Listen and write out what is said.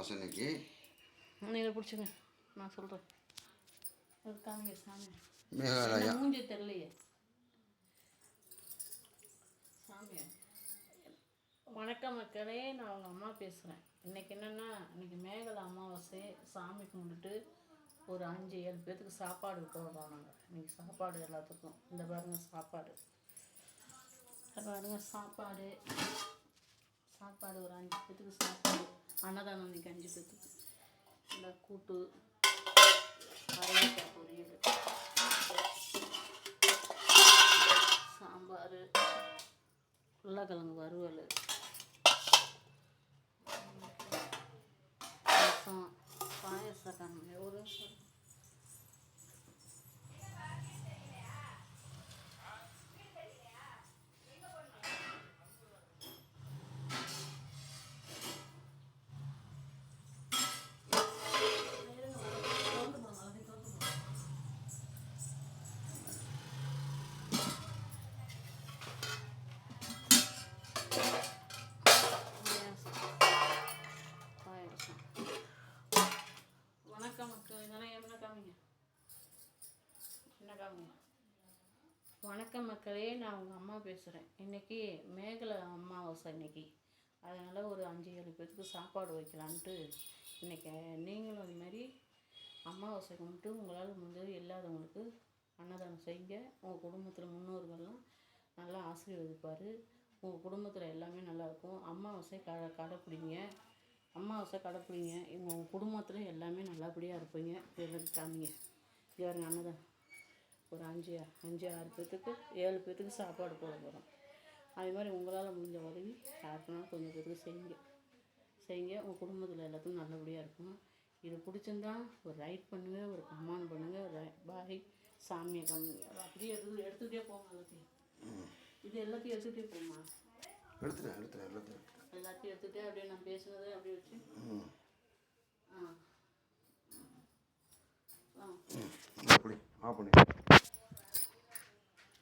அமாவாசை இன்னைக்கு. நீங்கள் பிடிச்சிங்க, நான் சொல்கிறேன். இருக்காங்க சாமி. மேகாலயா மூஞ்சி தெரியலையே சாமி. வணக்கம் மக்களே, நான் அவங்க அம்மா பேசுகிறேன். இன்றைக்கி என்னென்னா, இன்றைக்கி மேகலை அமாவாசை. சாமி கும்பிட்டுட்டு ஒரு 5-7 பேர்த்துக்கு சாப்பாடு போடுறோம் நாங்கள். இன்றைக்கி சாப்பாடு எல்லாத்துக்கும். இந்த பாருங்க சாப்பாடு, பாருங்க சாப்பாடு ஒரு 5 பேர்த்துக்கு சாப்பாடு. அன்னதானம் இன்றைக்கி 5 பேர்த்துக்கு. இந்த கூட்டு, அரளிக்காய் பொரியல், சாம்பார், உருளைக்கிழங்கு வறுவல், ரசம், பாயசம். ஒரு வணக்கம் மக்களே, நான் உங்கள் அம்மா பேசுகிறேன். இன்றைக்கி மேகலை அமாவாசை இன்னைக்கு. அதனால் ஒரு 5-7 பேருக்கு சாப்பாடு வைக்கலான்ட்டு இன்றைக்கி நீங்களும் அதுமாரி அமாவாசை கும்பிட்டு உங்களால் முடிஞ்சது இல்லாதவங்களுக்கு அன்னதானம் செய்யுங்க. உங்கள் குடும்பத்தில் முன்னோர்கள்லாம் நல்லா ஆசீர்வதிப்பார். உங்கள் குடும்பத்தில் எல்லாமே நல்லாயிருக்கும். அமாவாசை கடைப்பிடிங்க. உங்கள் குடும்பத்தில் எல்லாமே நல்லபடியாக இருப்பீங்க. எல்லாத்துக்கும் காமிங்க. இவருங்க அன்னதானம் ஒரு 5-6 பேர்த்துக்கு 7 பேர்த்துக்கு சாப்பாடு போட போகிறோம். அது மாதிரி உங்களால் முடிஞ்ச உதவி யாருக்குனாலும் கொஞ்சம் பேருக்கு செய்யுங்க. உங்கள் குடும்பத்தில் எல்லாத்துக்கும் நல்லபடியாக இருக்கும். இது பிடிச்சிருந்தா ஒரு லைக் பண்ணுங்கள், ஒரு கமெண்ட் பண்ணுங்கள். பாய். சாமியை அப்படியே எடுத்துக்கிட்டே போங்க. எல்லாத்தையும் எடுத்துகிட்டே போமா. எல்லாத்தையும் எடுத்துகிட்டே அப்படியே நான் பேசுனதை அப்படியே வச்சு ஆ பண்ணி